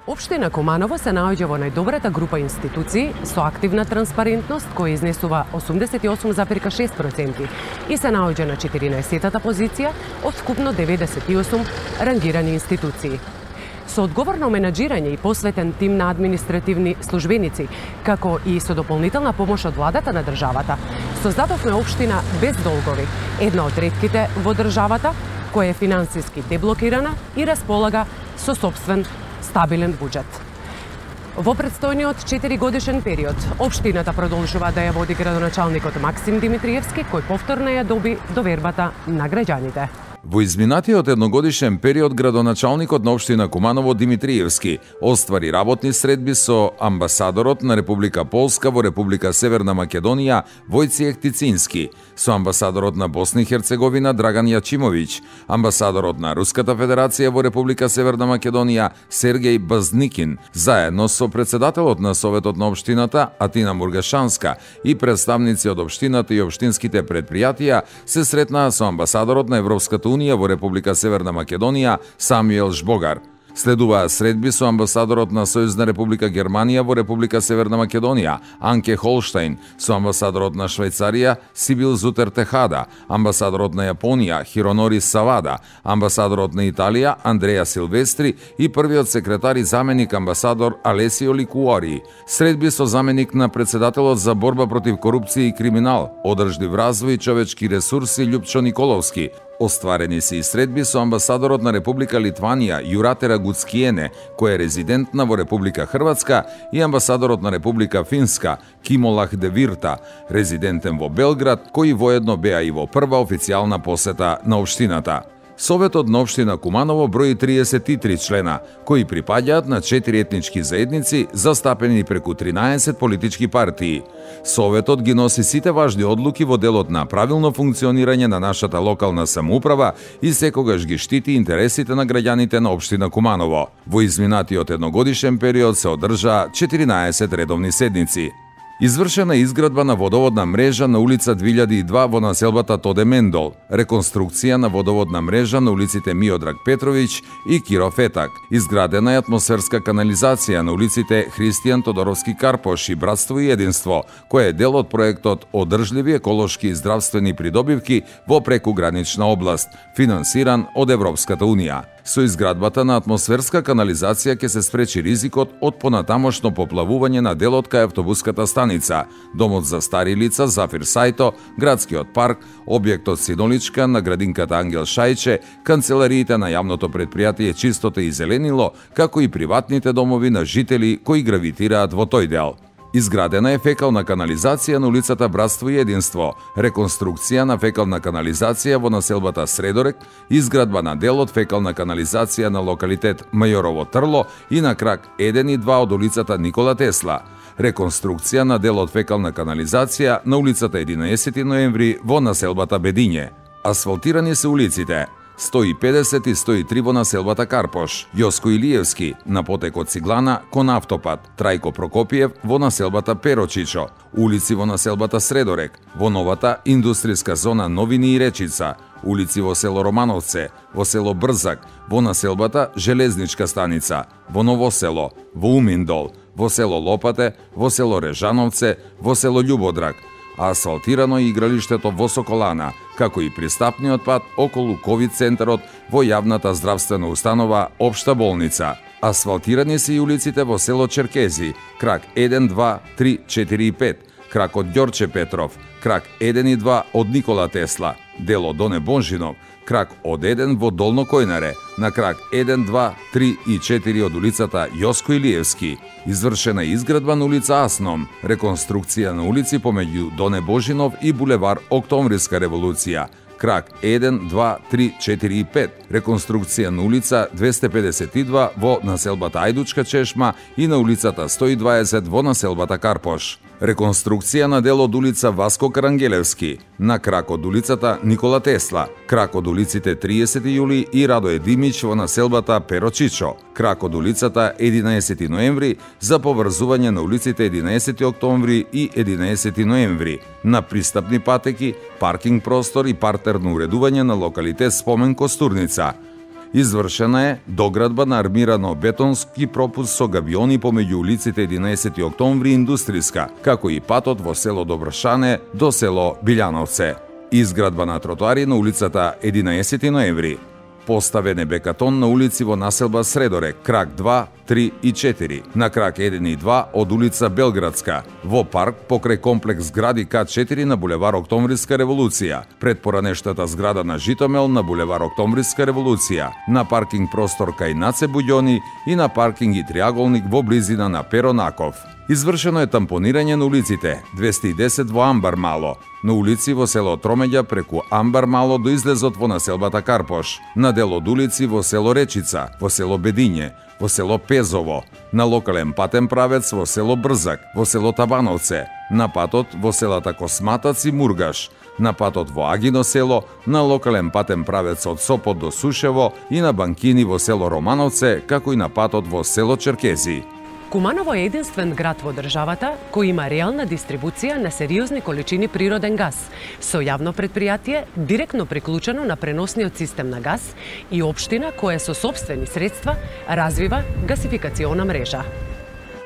Општина Куманово се наоѓа во најдобрата група институции со активна транспарентност која изнесува 88,6% и се наоѓа на 14-тата позиција од вкупно 98 рангирани институции. Со одговорно менаџирање и посветен тим на административни службеници, како и со дополнителна помош од владата на државата, создадовме општина без долгови, една од ретките во државата која е финансиски деблокирана и располага со сопствен стабилен буџет. Во предстојниот 4-годишен период, општината продолжува да ја води градоначалникот Максим Димитриевски, кој повторно ја доби довербата на граѓаните. Во изминатиот едногодишен период, градоначалникот на општина Куманово Димитриевски оствари работни средби со амбасадорот на Република Полска во Република Северна Македонија Војци Ехтицински, со амбасадорот на Босна и Херцеговина Драган Јачимовиќ, амбасадорот на Руската Федерација во Република Северна Македонија Сергеј Базникин, заедно со председателот на Советот на општината Атина Мургашанска и представници од општината и општинските предпријатија се сретнаа со амбасадорот на Европската Унија во Република Северна Македонија Самуел Жбогар. Следуваа средби со амбасадорот на Сојузна Република Германија во Република Северна Македонија Анке Холштајн, со амбасадорот на Швајцарија Сибил Зутер Техада, амбасадорот на Јапонија Хиронори Савада, амбасадорот на Италија Андреја Силвестри и првиот секретар и заменик амбасадор Алесио Ликуори. Средби со заменик на председателот за борба против корупција и криминал, одржлив развој и човечки ресурси Љупчо Николовски. Остварени се и средби со амбасадорот на Република Литванија Јуратера Гуцкиене, кој е резидентна во Република Хрватска, и амбасадорот на Република Финска Кимолах де Вирта, резидентен во Белград, кои воедно беа и во прва официјална посета на општината. Советот на општина Куманово брои 33 члена, кои припаѓаат на 4 етнички заедници, застапени преку 13 политички партии. Советот ги носи сите важни одлуки во делот на правилно функционирање на нашата локална самоуправа и секогаш ги штити интересите на граѓаните на општина Куманово. Во изминатиот едногодишен период се одржаа 14 редовни седници. Извршена изградба на водоводна мрежа на улица 2002 во населбата Тоде Мендол, реконструкција на водоводна мрежа на улиците Миодраг Петровиќ и Киро Фетак, изградена е атмосферска канализација на улиците Христијан Тодоровски Карпош и Братство и единство, кој е дел од проектот Одржливи еколошки и здравствени придобивки во прекугранична област, финансиран од Европската Унија. Со изградбата на атмосферска канализација ќе се спречи ризикот од понатамошно поплавување на делот кај автобуската станица, домот за стари лица Зафир Сајто, градскиот парк, објектот Синоличка на градинката Ангел Шајче, канцелариите на јавното предпријатие Чистота и Зеленило, како и приватните домови на жители кои гравитираат во тој дел. Изградена е фекална канализација на улицата Братство и единство, реконструкција на фекална канализација во населбата Средорек, изградба на дел од фекална канализација на локалитет Мајорово Трло и на крак 1 и 2 од улицата Никола Тесла, реконструкција на дел од фекална канализација на улицата 11 ноември во населбата Бедиње. Асфалтирани се улиците 150 и 103 во населбата Карпош, Јоско Илиевски на потекот Сиглана кон автопат, Трајко Прокопиев во населбата Перочичо, улици во населбата Средорек, во новата индустријска зона Новини и Речица, улици во село Романовце, во село Брзак, во населбата Железничка станица, во Ново село, во Уминдол, во село Лопате, во село Режановце, во село Љубодрак, асфалтирано и игралиштето во Соколана, како и пристапниот пат околу ковид центарот во јавната здравствена установа Општа болница. Асфалтирани се и улиците во село Черкези, крак 1, 2, 3, 4 и 5, крак од Ѓорче Петров, крак 1 и 2 од Никола Тесла, дел од Доне Бонжинов, крак од 1 во Долно Којнаре, на крак 1, 2, 3 и 4 од улицата Јоско Илиевски. Извршена изградба на улица Асном, реконструкција на улици помеѓу Доне Божинов и булевар Октомвриска револуција, крак 1, 2, 3, 4 и 5, реконструкција на улица 252 во населбата Ајдучка чешма и на улицата 120 во населбата Карпош. Реконструкција на дел од улица Васко Карангелевски, на крак од улицата Никола Тесла, крак од улиците 30 јули и Радој Димич во населбата Перочичо, крак од улицата 11 ноември за поврзување на улиците 11 октомври и 11 ноември, на пристапни патеки, паркинг простор и партерно уредување на локалитет Спомен Костурница. Извршена е доградба на армирано-бетонски пропуст со габиони помеѓу улиците 11 октомври и Индустријска, како и патот во село Доброшане до село Билјановце. Изградба на тротоари на улицата 11 ноември. Поставен е бекатон на улици во населба Средоре, крак 2, 3 и 4, на крак 1 и 2 од улица Белградска, во парк покрај комплекс згради К4 на булевар Октомвриска револуција, пред поранештата зграда на Житомел на булевар Октомвриска револуција, на паркинг простор кај Наце Буѓони и на паркинг и триаголник во близина на Перо Наков. Извршено е тампонирање на улиците 210 во Амбар Мало, на улици во село Тромеѓа преку Амбар Мало до излезот во населбата Карпош, на дел од улици во село Речица, во село Бедиње, во село Пезово, на локален патен правец во село Брзак, во село Табановце, на патот во селата Косматац и Мургаш, на патот во Агино село, на локален патен правец од Сопот до Сушево и на банкини во село Романовце, како и на патот во село Черкези. Куманово е единствен град во државата кој има реална дистрибуција на сериозни количини природен газ, со јавно предпријатие директно приклучено на преносниот систем на газ и општина која со сопствени средства развива гасификациона мрежа.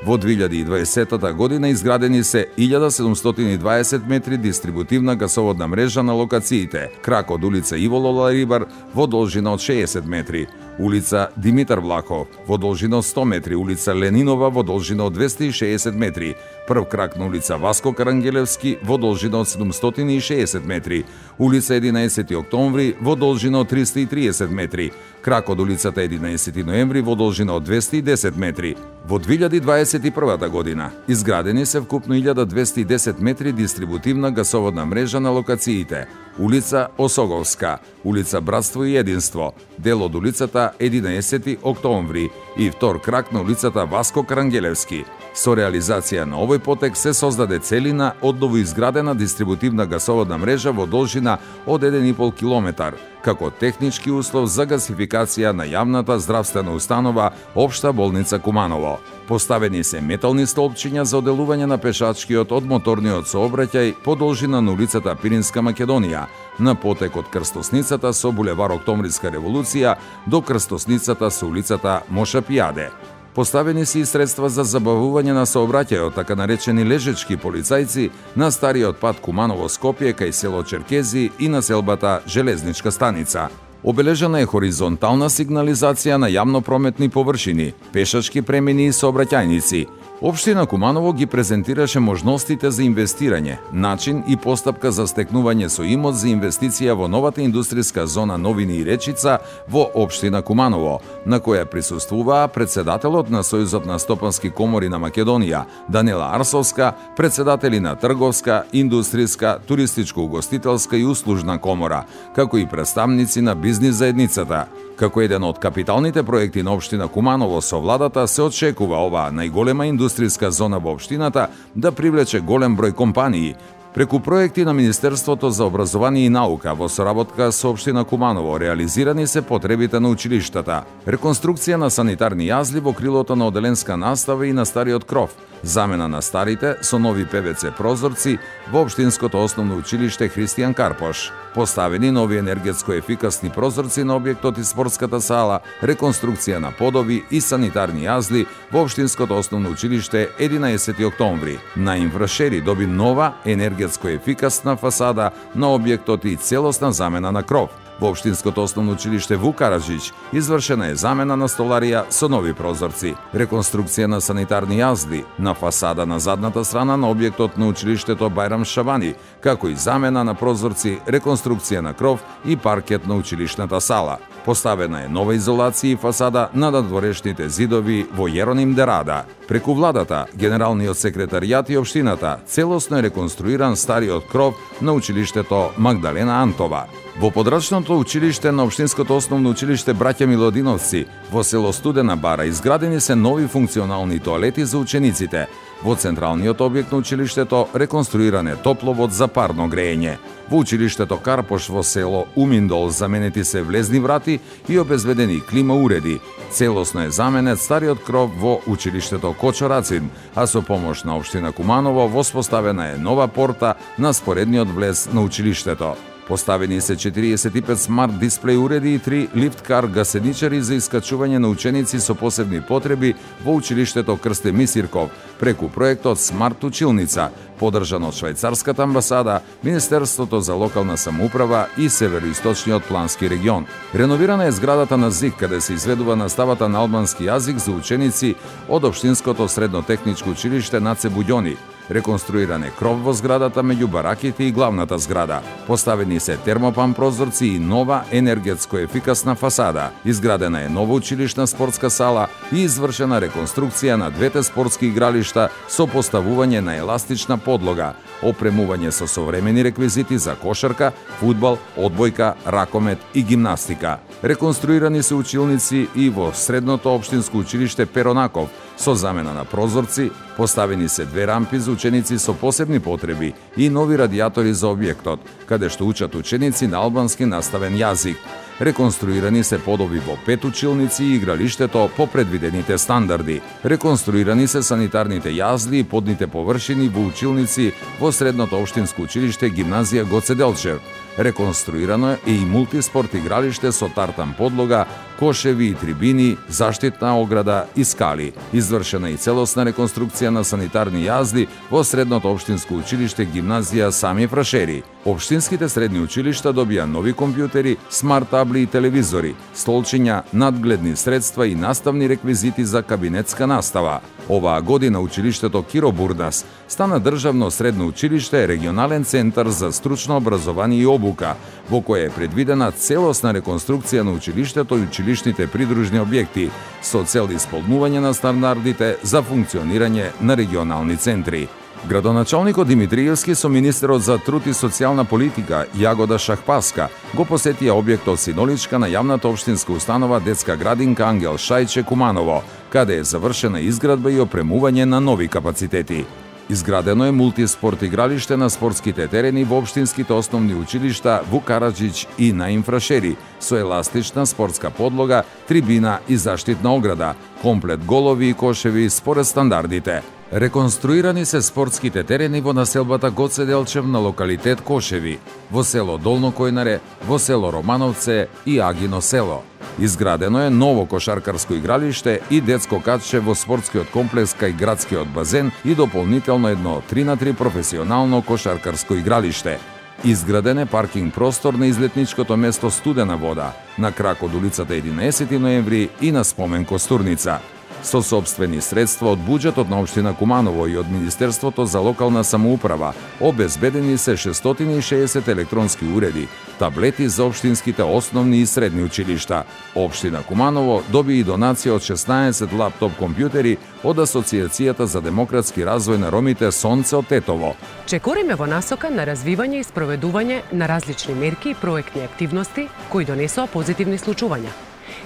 Во 2020 година изградени се 1720 метри дистрибутивна гасоводна мрежа на локациите: крак од улица Иво Лоларибар во должина од 60 метри, улица Димитар Влахов во должина од 100 метри, улица Ленинова во должина од 260 метри, прв крак на улица Васко Карангелевски во должина од 760 метри, улица 11 октомври во должина од 330 метри, крак од улицата 11 ноември во должина од 210 метри. Во 2021 година изградени се вкупно 1210 метри дистрибутивна гасоводна мрежа на локациите: улица Осоговска, улица Братство и Единство, дел од улицата 11 октомври и втор крак на улицата Васко Карангелевски. Со реализација на овој потек се создаде целина од новоизградена дистрибутивна гасоводна мрежа во должина од 1,5 километар, како технички услов за гасификација на јавната здравствена установа Општа болница Куманово. Поставени се метални столпчиња за оделување на пешачкиот од моторниот сообраќај по должина на улицата Пиринска Македонија, на потек од крстосницата со булевар Октомвриска револуција до крстосницата со улицата Мошапијаде. Поставени се и средства за забавување на сообраќајот, така наречени лежечки полицајци, на стариот пат Куманово-Скопје кај село Черкези и населбата Железничка станица. Обележана е хоризонтална сигнализација на јавно-прометни површини, пешачки премини и сообраќајници. Општина Куманово ги презентираше можностите за инвестирање, начин и постапка за стекнување со имот за инвестиција во новата индустријска зона Новини и Речица во општина Куманово, на која присуствуваа председателот на Сојузот на стопански комори на Македонија, Данела Арсовска, председатели на Трговска, Индустријска, Туристичко-угостителска и Услужна комора, како и представници на бизнис заедницата. Како еден од капиталните проекти на општина Куманово со владата се очекува оваа најголема индустријска зона во општината да привлече голем број компании. Преку проекти на Министерството за образование и наука во соработка со општина Куманово реализирани се потребите на училиштата: реконструкција на санитарни јазли во крилото на оделенска настава и на стариот кров, замена на старите со нови ПВЦ прозорци во општинското основно училиште Христијан Карпош, поставени нови енергетско ефикасни прозорци на објектот и спортската сала, реконструкција на подови и санитарни јазли во општинското основно училиште 11 октомври. На инвршери доби нова енергетско ефикасна фасада на објектот и целосна замена на кров. Во општинското основно училиште Вук Караджич извршена е замена на столарија со нови прозорци, реконструкција на санитарни јазди на фасада на задната страна на објектот на училиштето Бајрам Шабани, како и замена на прозорци, реконструкција на кров и паркет на училишната сала. Поставена е нова изолација и фасада на надворешните зидови во Јероним де Рада. Преку владата, генералниот секретаријат и општината целосно е реконструиран стариот кров на училиштето Магдалена Антова. Во подрачното училиште на општинското основно училиште Браќа Милодиновци во село Студена Бара изградени се нови функционални тоалети за учениците. Во централниот објект на училиштето реконструиран е топловод за парно грејење. Во училиштето Карпош во село Уминдол заменети се влезни врати и обезбедени клима уреди. Целосно е заменет стариот кров во училиштето Кочорацин, а со помош на општина Куманово воспоставена е нова порта на споредниот влез на училиштето. Поставени се 45 смарт дисплей уреди и 3 лифткар гасеничари за искачување на ученици со посебни потреби во училиштето Крсте Мисирков преку проектот Смарт училница, поддржан од Швајцарската амбасада, Министерството за локална самоуправа и Североисточниот плански регион. Реновирана е зградата на ЗИК, каде се изведува наставата на албански јазик за ученици од Општинското средно техничко училиште Наце Буѓони. Реконструиран е кров во зградата меѓу бараките и главната зграда. Поставени се термопан прозорци и нова енергетско ефикасна фасада. Изградена е нова училишна спортска сала и извршена реконструкција на двете спортски игралишта со поставување на еластична подлога, опремување со современи реквизити за кошарка, фудбал, одбојка, ракомет и гимнастика. Реконструирани се училници и во средното општинско училиште Перонаков со замена на прозорци, поставени се 2 рампи за ученици со посебни потреби и нови радиатори за објектот, каде што учат ученици на албански наставен јазик. Реконструирани се подоби во 5 училници и игралиштето по предвидените стандарди. Реконструирани се санитарните јазди и подните површини во училници во средното општинско училиште Гимназија Гоце Делчев. Реконструирано е и мултиспорт игралиште со тартан подлога, кошеви и трибини, заштитна ограда и скали. Извршена и целосна реконструкција на санитарни јазди во средното општинско училиште Гимназија Сами Фрашери. Општинските средни училишта добија нови компјутери, смарт табли и телевизори, столчиња, надгледни средства и наставни реквизити за кабинетска настава. Оваа година училиштето Киро Бурдас стана државно средно училиште, регионален центар за стручно образование и обука, во кое е предвидена целосна реконструкција на училиштето и училишните придружни објекти со цел исполнување на стандардите за функционирање на регионални центри. Градоначалникот Димитриевски со министерот за труд и социјална политика Јагода Шахпаска го посетија објектот Синоличка на јавната општинска установа Детска градинка Ангел Шајче Куманово, каде е завршена изградба и опремување на нови капацитети. Изградено е мултиспорт игралиште на спортските терени во општинските основни училишта Ву Караджич и Наим Фрашери со еластична спортска подлога, трибина и заштитна ограда, комплет голови и кошеви според стандардите. Реконструирани се спортските терени во населбата Гоце Делчев на локалитет Кошеви, во село Долно Којнаре, во село Романовце и Агино село. Изградено е ново кошаркарско игралиште и детско катче во спортскиот комплекс кај градскиот базен и дополнително едно 3x3 професионално кошаркарско игралиште. Изграден е паркинг простор на излетничкото место Студена вода, на крак од улицата 11 ноември и на спомен Костурница. Со собствени средства од буџетот на општина Куманово и од Министерството за локална самоуправа обезбедени се 660 електронски уреди, таблети за општинските основни и средни училишта. Општина Куманово доби и донација од 16 лаптоп компјутери од Асоцијацијата за демократски развој на ромите Сонце од Тетово. Чекориме во насока на развивање и спроведување на различни мерки и проектни активности кои донесоа позитивни случувања.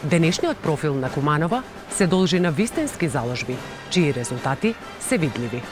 Денешниот профил на Куманова се должи на вистински заложби, чии резултати се видливи.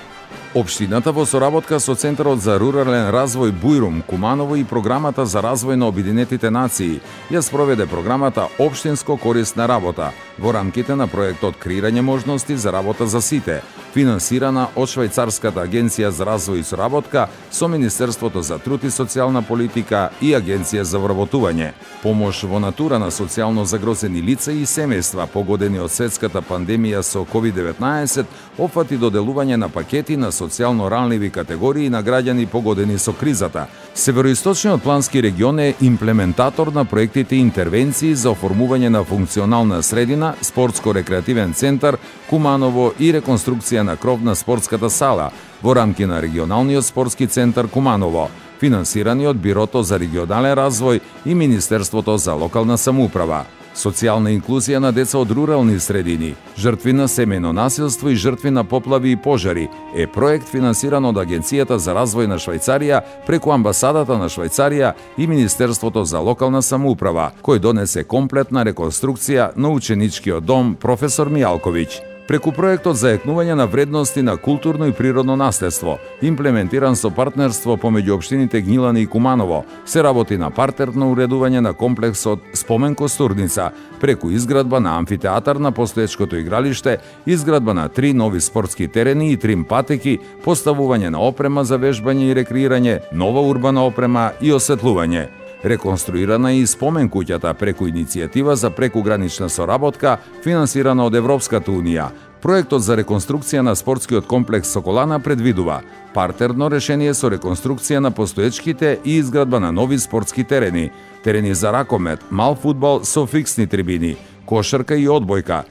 Општината во соработка со Центарот за рурален развој Бујрум Куманово и Програмата за развој на Обединетите нации ја спроведе програмата Општинско корисна работа во рамките на проектот Креирање можности за работа за сите, финансирана од Швајцарската агенција за развој и соработка со Министерството за труд и социјална политика и Агенција за вработување. Помош во натура на социјално загрозени лица и семејства погодени од светската пандемија со COVID-19 опфати доделување на пакети на социјално ранливи категории на граѓани погодени со кризата. Североисточниот плански регион е имплементатор на проектите и интервенции за оформување на функционална средина, спортско-рекреативен центар Куманово и реконструкција на кров на спортската сала во рамки на регионалниот спортски центар Куманово, финансирани од Бирото за регионален развој и Министерството за локална самоуправа. Социјална инклузија на деца од рурални средини, жртви на семејно насилство и жртви на поплави и пожари е проект финансиран од Агенцијата за развој на Швајцарија преку Амбасадата на Швајцарија и Министерството за локална самоуправа, кој донесе комплетна реконструкција на ученичкиот дом Професор Мијалковиќ. Преку проектот за екнување на вредности на културно и природно наследство, имплементиран со партнерство помеѓу општините Гнилани и Куманово, се работи на партерно уредување на комплексот Спомен Костурница, преку изградба на амфитеатар на постоечкото игралиште, изградба на 3 нови спортски терени и 3 патеки, поставување на опрема за вежбање и рекреирање, нова урбана опрема и осветлување. Реконструирана е и спомен куќата преку иницијатива за прекугранична соработка финансирана од Европската унија. Проектот за реконструкција на спортскиот комплекс Соколана предвидува партерно решение со реконструкција на постоечките и изградба на нови спортски терени, терени за ракомет, мал фудбал со фиксни трибини, кошарка и одбојка.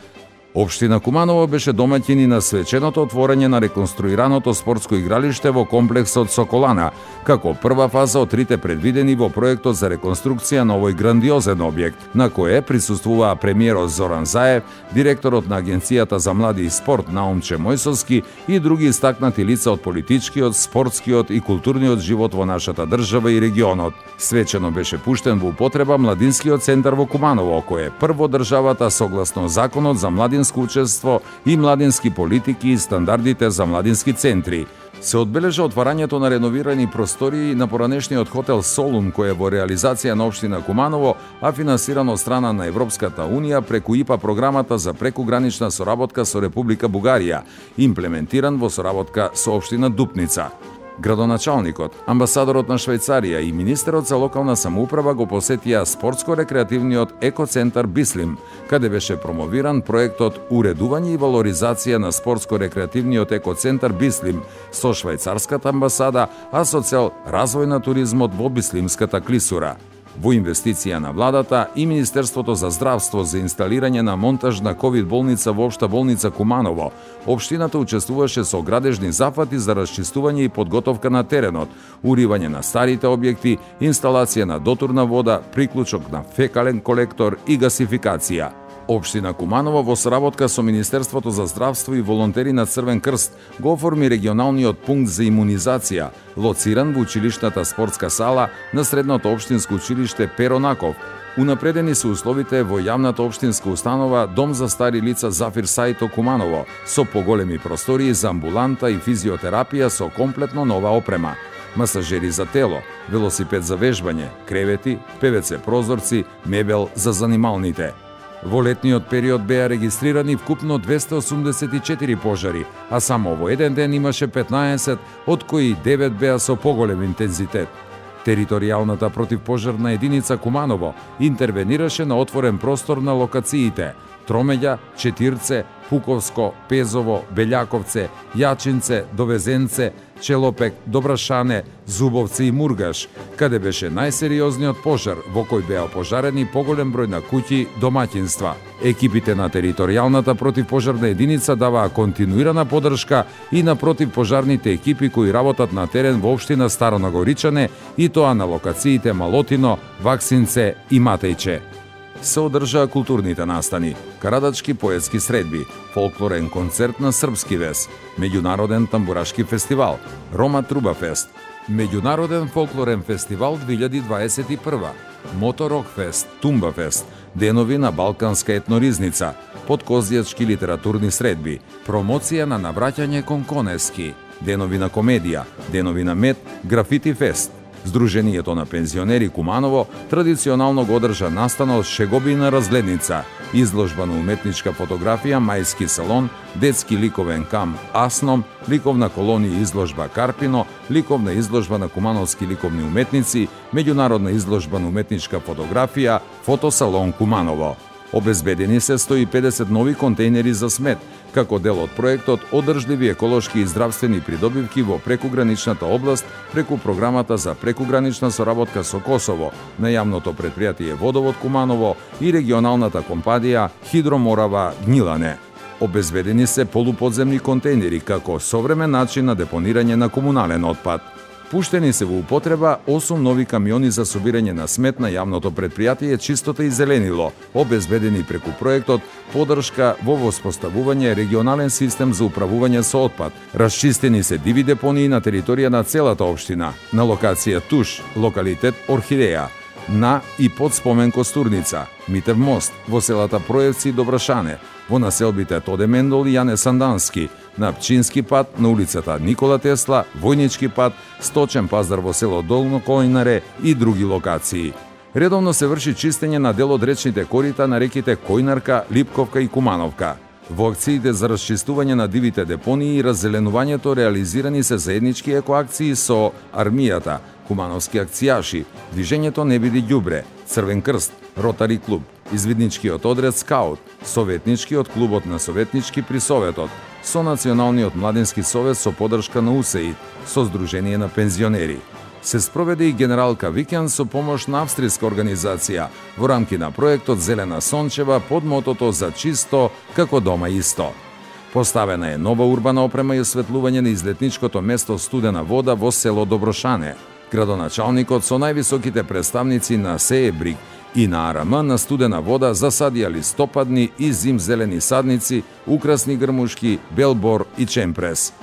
Општина Куманово беше домаќин и на свеченото отворање на реконструираното спортско игралиште во комплексот Соколана, како прва фаза од трите предвидени во проектот за реконструкција на овој грандиозен објект, на кое присуствуваа премиерот Зоран Заев, директорот на Агенцијата за млади и спорт Наумче Мојсовски и други истакнати лица од политичкиот, спортскиот и културниот живот во нашата држава и регионот. Свечено беше пуштен во употреба младинскиот центар во Куманово, кој е прво државата согласно законот за младинско учество и младински политики и стандардите за младински центри. Се одбележа отварањето на реновирани простории на поранешниот хотел Солун, кој е во реализација на општина Куманово, а финансирано од страна на Европската унија преку ИПА програмата за прекугранична соработка со Република Бугарија, имплементиран во соработка со општина Дупница. Градоначалникот, амбасадорот на Швајцарија и министерот за локална самоуправа го посетија спортско-рекреативниот екоцентар Бислим, каде беше промовиран проектот Уредување и валоризација на спортско-рекреативниот екоцентар Бислим со швајцарската амбасада, а со цел развој на туризмот во Бислимската клисура. Во инвестиција на владата и Министерството за здравство за инсталирање на монтажна ковид болница во Општа болница Куманово, општината учествуваше со градежни зафати за расчистување и подготовка на теренот, уривање на старите објекти, инсталација на дотурна вода, приклучок на фекален колектор и гасификација. Општина Куманово во соработка со Министерството за здравство и волонтери на Црвен крст го оформи регионалниот пункт за имунизација, лоциран во училишната спортска сала на средното општинско училиште Перо Наков. Унапредени се условите во јавната општинска установа Дом за стари лица Зафир Саито Куманово, со поголеми простории за амбуланта и физиотерапија со комплетно нова опрема. Масажери за тело, велосипед за вежбање, кревети, ПВЦ прозорци, мебел за занималните. Во летниот период беа регистрирани вкупно 284 пожари, а само во еден ден имаше 15, од кои 9 беа со поголем интензитет. Територијалната противпожарна единица Куманово интервенираше на отворен простор на локациите Тромеѓа, Четирце, Пуковско, Пезово, Белјаковце, Јачинце, Довезенце, Челопек, Добрашане, Зубовци и Мургаш, каде беше најсериозниот пожар во кој беа опожарени поголем број на куќи, домаќинства. Екипите на територијалната противпожарна единица даваа континуирана поддршка и на противпожарните екипи кои работат на терен во општина Старо Нагоричане и тоа на локациите Малотино, Ваксинце и Матејче. Се одржаа културните настани, карадачки поетски средби, фолклорен концерт на српски вес, меѓународен тамбурашки фестивал, Рома Трубафест, меѓународен фолклорен фестивал 2021, Моторок фест, Тумбафест, денови на балканска етноризница, подкозјачки литературни средби, промоција на навраќање кон Конески, денови на комедија, денови на мед, графити фест. Сдруженијето на пензионери Куманово традиционално го одржа настанот Шегобина разгледница, изложба на уметничка фотографија Мајски салон, детски ликовен кам Асном, ликовна колонија изложба Карпино, ликовна изложба на кумановски ликовни уметници, меѓународна изложба на уметничка фотографија Фотосалон Куманово. Обезбедени се 150 нови контејнери за смет, како дел од проектот Одржливи еколошки и здравствени придобивки во прекуграничната област преку програмата за прекугранична соработка со Косово на јавното претпријатие Водовод Куманово и регионалната компанија Хидроморава Гнилане. Обезбедени се полуподземни контејнери како современ начин на депонирање на комунален отпад. Пуштени се во употреба 8 нови камиони за собирање на смет на јавното претпријатие Чистота и зеленило, обезбедени преку проектот Подршка во воспоставување регионален систем за управување со отпад. Расчистени се диви депонии на територија на целата општина, на локација Туш, локалитет Орхидеја, на и под спомен Костурница, Митев мост, во селата Проевци и Добрашане, во населбите Тоде Мендол и Јане Сандански, на Пчински пат, на улицата Никола Тесла, Војнички пат, Сточен пазар во село Долно Којнаре и други локации. Редовно се врши чистење на дел од речните корита на реките Којнарка, Липковка и Кумановка. Во акциите за расчистување на дивите депонии и раззеленувањето реализирани се заеднички екоакции со армијата, кумановски акцијаши, Движењето Не биди ѓубре, Црвен крст, Ротари клуб, Извидничкиот одред Скаут, Советничкиот клубот на Советнички при Советот, со Националниот младински совет со подршка на УСЕИД, со Сдружение на пензионери. Се спроведе и генералка викенд со помош на австријска организација во рамки на проектот Зелена Сончева под мотото за чисто како дома исто. Поставена е нова урбана опрема и осветлување на излетничкото место Студена вода во село Доброшане. Градоначалникот со највисоките представници на СЕБРИГ и на АРМ на Студена вода засадија листопадни и зимзелени садници, украсни грмушки, белбор и чемпрес.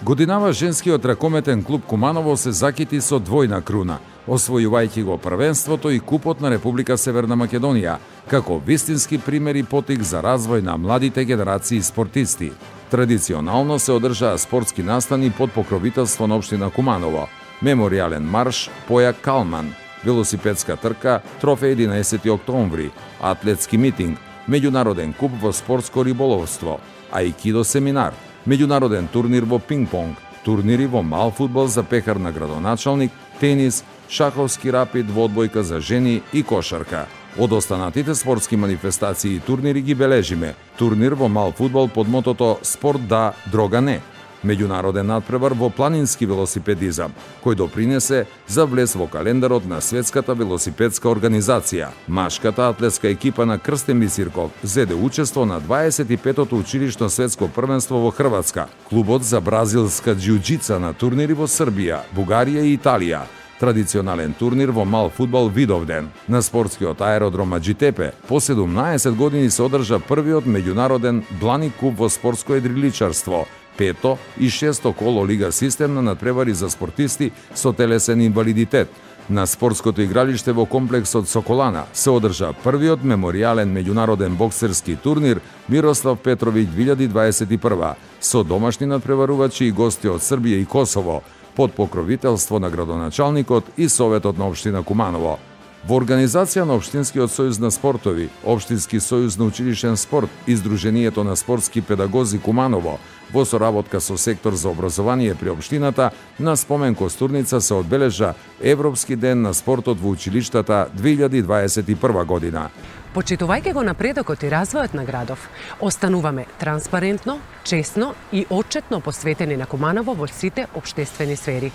Годинава женскиот ракометен клуб Куманово се закити со двојна круна, освојувајќи го првенството и купот на Република Северна Македонија, како вистински пример и потик за развој на младите генерации спортисти. Традиционално се одржаа спортски настани под покровителство на општина Куманово, меморијален марш Поја Калман, велосипедска трка Трофеј 11 октомври, атлетски митинг, меѓународен куп во спортско риболовство, аикидо семинар, меѓународен турнир во пинг-понг, турнири во мал фудбал за пекар на градоначалник, тенис, шаховски рапид во одбојка за жени и кошарка. Од останатите спортски манифестации и турнири ги бележиме турнир во мал фудбал под мотото Спорт да, дрога не, меѓународен надпревар во планински велосипедизам, кој допринесе за влез во календарот на Светската велосипедска организација. Машката атлетска екипа на Крстен Бисирков зеде учество на 25-тото училишно светско првенство во Хрватска. Клубот за бразилска џиуџица на турнири во Србија, Бугарија и Италија. Традиционален турнир во мал фудбал Видовден. На спортскиот аеродром Аџитепе по 17 години се одржа првиот меѓународен блани куп во спортско едриличарство, пето и шесто коло лига систем на надпревари за спортисти со телесен инвалидитет. На спортското игралиште во комплексот Соколана се одржа првиот меморијален меѓународен боксерски турнир Мирослав Петровиќ 2021 со домашни надпреварувачи и гости од Србија и Косово, под покровителство на градоначалникот и Советот на општина Куманово. Во организација на Општинскиот сојуз на спортови, Општински сојуз на училишен спорт и Сдруженијето на спортски педагози Куманово, во соработка со сектор за образование при општината, на спомен костурница се одбележа Европски ден на спортот во училиштата 2021 година. Почитувајќи го напредокот и развојот на градов, остануваме транспарентно, честно и отчетно посветени на Куманово во сите општествени сфери.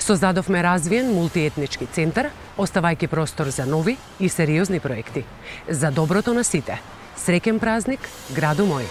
Создадовме развиен мултиетнички центар, оставајќи простор за нови и сериозни проекти. За доброто на сите. Среќен празник, граду мој!